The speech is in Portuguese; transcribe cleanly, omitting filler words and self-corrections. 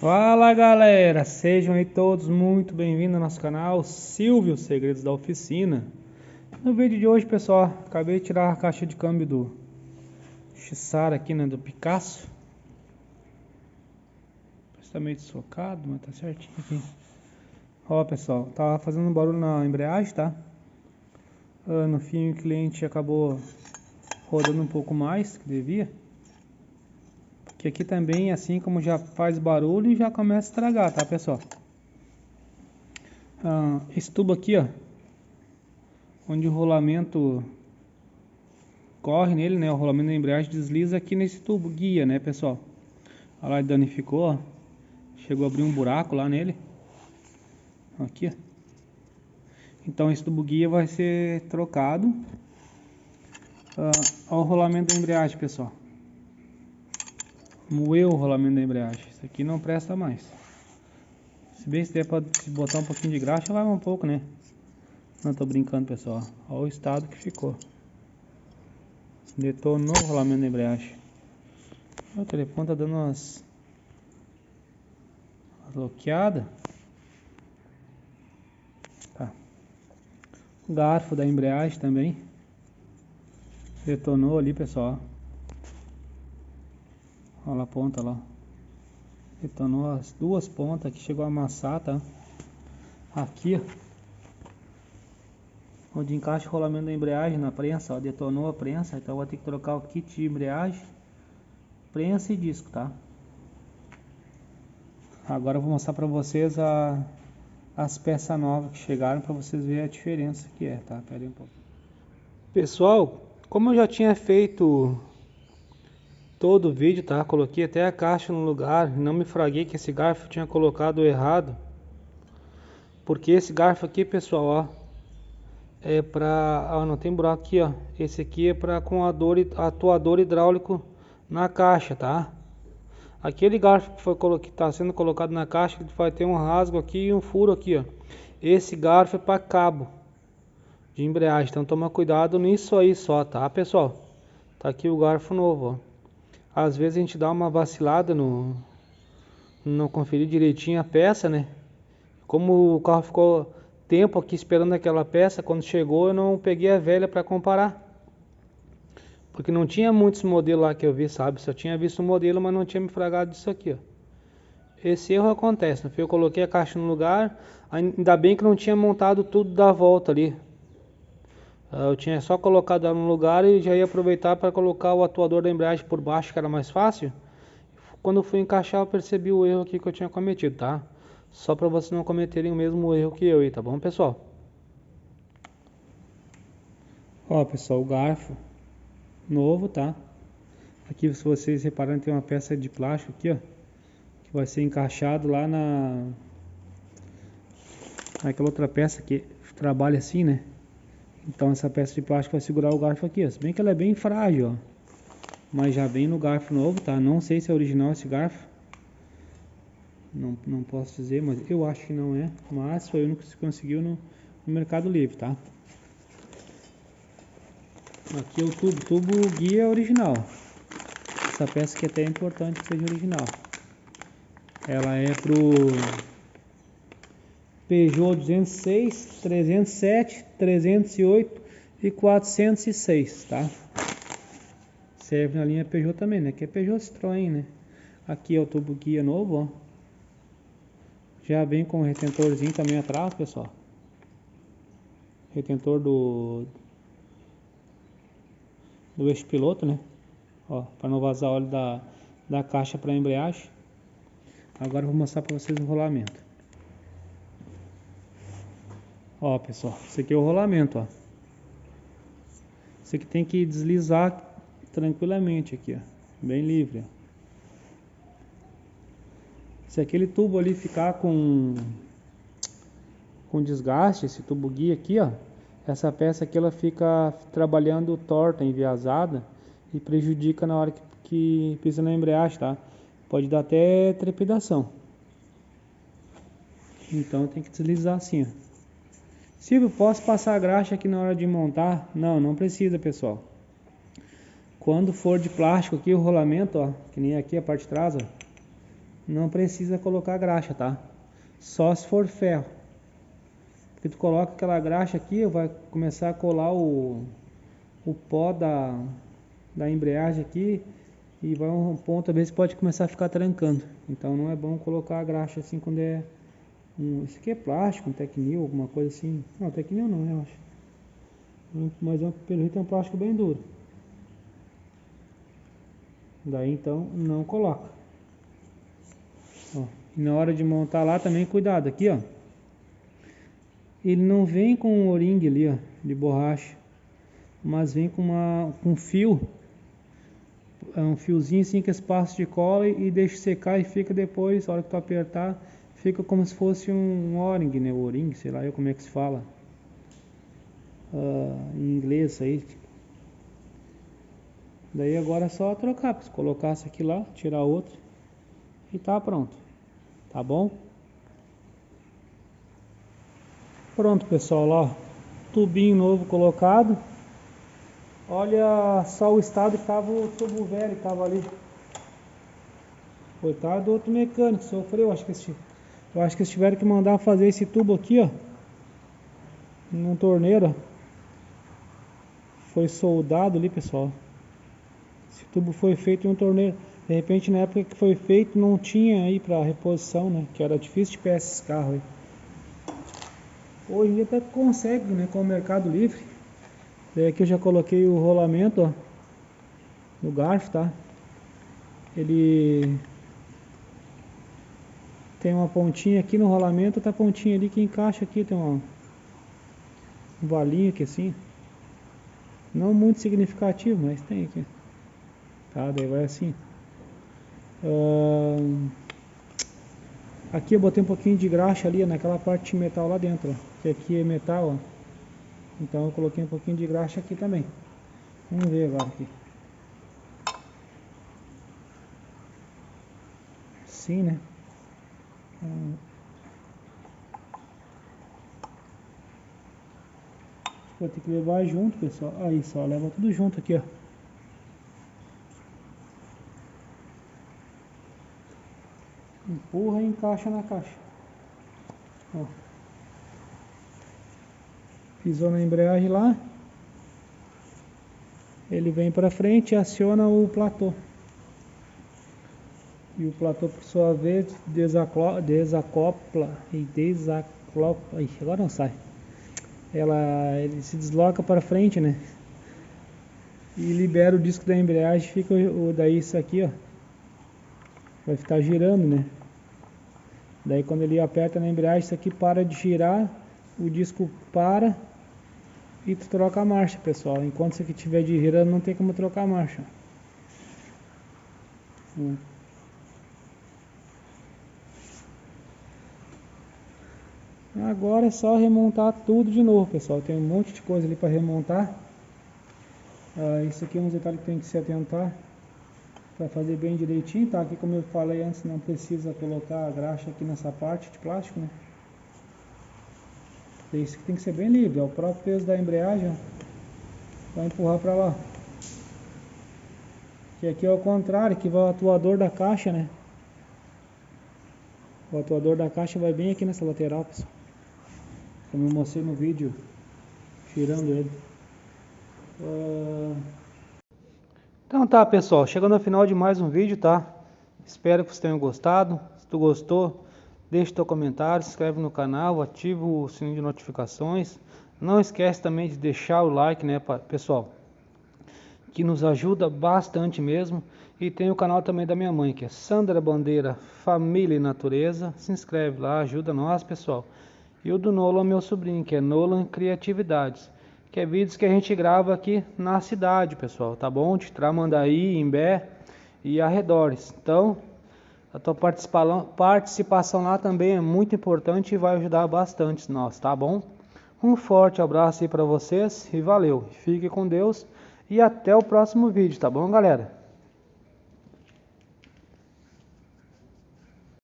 Fala galera, sejam aí todos muito bem-vindos ao nosso canal Silvio Segredos da Oficina. No vídeo de hoje, pessoal, acabei de tirar a caixa de câmbio do Xara aqui, né, do Picasso. Está meio deslocado, mas tá certinho aqui. Ó pessoal, tava fazendo barulho na embreagem, tá? No fim o cliente acabou rodando um pouco mais que devia. Que aqui também, assim como já faz barulho, já começa a estragar, tá pessoal? Esse tubo aqui, ó, onde o rolamento corre nele, né? O rolamento da embreagem desliza aqui nesse tubo guia, né, pessoal? Olha lá, ele danificou, ó. Chegou a abrir um buraco lá nele. Aqui, ó. Então esse tubo guia vai ser trocado. Olha o rolamento da embreagem, pessoal. Moeu o rolamento da embreagem. Isso aqui não presta mais. Se bem se der pra botar um pouquinho de graxa, vai um pouco, né? Não, tô brincando, pessoal. Olha o estado que ficou. Detonou o rolamento da embreagem. O telefone tá dando umas bloqueadas. Tá. O garfo da embreagem também detonou ali, pessoal. Olha a ponta lá. Detonou as duas pontas que chegou a amassar, tá? Aqui, ó, onde encaixa o rolamento da embreagem na prensa, ó, detonou a prensa. Então vou ter que trocar o kit de embreagem, prensa e disco, tá? Agora eu vou mostrar pra vocês as peças novas que chegaram, para vocês verem a diferença que é, tá? Pera aí um pouco. Pessoal, como eu já tinha feito todo o vídeo, tá? Coloquei até a caixa no lugar, não me fraguei que esse garfo eu tinha colocado errado. Porque esse garfo aqui, pessoal, ó, é pra... ó, não tem buraco aqui, ó. Esse aqui é pra com atuador hidráulico na caixa, tá? Aquele garfo que foi que está sendo colocado na caixa, ele vai ter um rasgo aqui e um furo aqui, ó. Esse garfo é para cabo de embreagem, então toma cuidado nisso aí só, tá, pessoal? Tá aqui o garfo novo, ó. Às vezes a gente dá uma vacilada no não conferir direitinho a peça, né? Como o carro ficou tempo aqui esperando aquela peça, quando chegou eu não peguei a velha para comparar. Porque não tinha muitos modelos lá que eu vi, sabe? Só tinha visto o modelo, mas não tinha me fragado disso aqui, ó. Esse erro acontece, no fim eu coloquei a caixa no lugar, ainda bem que não tinha montado tudo da volta ali. Eu tinha só colocado ela no lugar e já ia aproveitar para colocar o atuador da embreagem por baixo, que era mais fácil. Quando eu fui encaixar eu percebi o erro aqui que eu tinha cometido, tá? Só para vocês não cometerem o mesmo erro que eu aí, tá bom, pessoal? Ó, pessoal, o garfo novo, tá? Aqui, se vocês repararem, tem uma peça de plástico aqui, ó, que vai ser encaixado lá naquela outra peça que trabalha assim, né? Então essa peça de plástico vai segurar o garfo aqui, ó. Se bem que ela é bem frágil, ó. Mas já vem no garfo novo, tá? Não sei se é original esse garfo. Não posso dizer, mas eu acho que não é. Mas foi o único que se conseguiu no Mercado Livre, tá? Aqui é o tubo guia original. Essa peça aqui até é importante que seja original. Ela é pro Peugeot 206, 307, 308 e 406, tá? Serve na linha Peugeot também, né? Que é Peugeot Citroën, né? Aqui é o tubo guia novo, ó. Já vem com o retentorzinho também atrás, pessoal. Retentor do eixo piloto, né? Ó, para não vazar óleo da caixa para embreagem. Agora eu vou mostrar para vocês o rolamento. Ó, pessoal, esse aqui é o rolamento, ó. Esse aqui tem que deslizar tranquilamente aqui, ó, bem livre, ó. Se aquele tubo ali ficar com desgaste, esse tubo guia aqui, ó, essa peça aqui ela fica trabalhando torta, enviesada e prejudica na hora que pisa na embreagem, tá? Pode dar até trepidação. Então tem que deslizar assim, ó. Silvio, posso passar a graxa aqui na hora de montar? Não precisa, pessoal. Quando for de plástico aqui, o rolamento, ó, que nem aqui a parte de trás, ó, não precisa colocar graxa, tá? Só se for ferro. Porque tu coloca aquela graxa aqui, vai começar a colar o pó da embreagem aqui e vai um ponto, às vezes pode começar a ficar trancando. Então não é bom colocar a graxa assim quando é isso aqui é plástico, um Tecnil, alguma coisa assim. Não, Tecnil não, eu acho. Mas pelo jeito é um plástico bem duro. Daí então não coloca. Ó, e na hora de montar lá também cuidado aqui, ó. Ele não vem com um O-ring ali, ó, de borracha, mas vem com um fio, um fiozinho assim que espaço de cola e deixa secar e fica depois, na hora que tu apertar, fica como se fosse um O-ring, né? O-ring, sei lá como é que se fala em inglês aí. Daí agora é só trocar, colocar essa aqui lá, tirar outra e tá pronto, tá bom? Pronto, pessoal, ó, tubinho novo colocado. Olha só o estado que tava o tubo velho que tava ali. Coitado do outro mecânico, sofreu. Eu acho que eles tiveram que mandar fazer esse tubo aqui, ó, num torneiro, ó. Foi soldado ali, pessoal. Esse tubo foi feito em um torneiro. De repente, na época que foi feito, não tinha aí para reposição, né? Que era difícil de pegar esses carros aí. Hoje em dia até consegue, né? Com o Mercado Livre. Daí aqui eu já coloquei o rolamento, ó, no garfo, tá? Ele tem uma pontinha aqui no rolamento, outra pontinha ali que encaixa aqui, tem um valinho aqui assim. Não muito significativo, mas tem aqui. Tá, daí vai assim. Aqui eu botei um pouquinho de graxa ali, naquela parte de metal lá dentro, ó, que aqui é metal, ó. Então eu coloquei um pouquinho de graxa aqui também. Vamos ver agora aqui. Sim, né? Vou ter que levar junto, pessoal. Aí só, leva tudo junto aqui, ó. Empurra e encaixa na caixa. Ó. Pisou na embreagem lá. Ele vem para frente e aciona o platô. E o platô, por sua vez, desacopla. Ih, agora não sai. Ele se desloca para frente, né? E libera o disco da embreagem. Fica daí isso aqui, ó. Vai ficar girando, né? Daí quando ele aperta na embreagem, isso aqui para de girar. O disco para. E tu troca a marcha, pessoal. Enquanto isso aqui estiver girando, não tem como trocar a marcha. Agora é só remontar tudo de novo, pessoal. Tem um monte de coisa ali para remontar. Isso aqui é um detalhe que tem que se atentar para fazer bem direitinho, tá? Aqui, como eu falei antes, não precisa colocar a graxa aqui nessa parte de plástico, né? Isso aqui tem que ser bem livre, ó. O próprio peso da embreagem, ó, vai empurrar para lá. Que aqui é o contrário, que vai o atuador da caixa, né? O atuador da caixa vai bem aqui nessa lateral, pessoal. Como eu mostrei no vídeo, tirando ele. Então tá, pessoal, chegando ao final de mais um vídeo, tá? Espero que vocês tenham gostado. Se tu gostou, deixa teu comentário, se inscreve no canal, ativa o sininho de notificações. Não esquece também de deixar o like, né, pessoal? Que nos ajuda bastante mesmo. E tem o canal também da minha mãe, que é Sandra Bandeira Família e Natureza. Se inscreve lá, ajuda nós, pessoal. E o do Nolan, meu sobrinho, que é Nolan Criatividades, que é vídeos que a gente grava aqui na cidade, pessoal, tá bom? De Tramandaí, Imbé e arredores. Então, a tua participação lá também é muito importante e vai ajudar bastante nós, tá bom? Um forte abraço aí para vocês e valeu. Fique com Deus e até o próximo vídeo, tá bom, galera?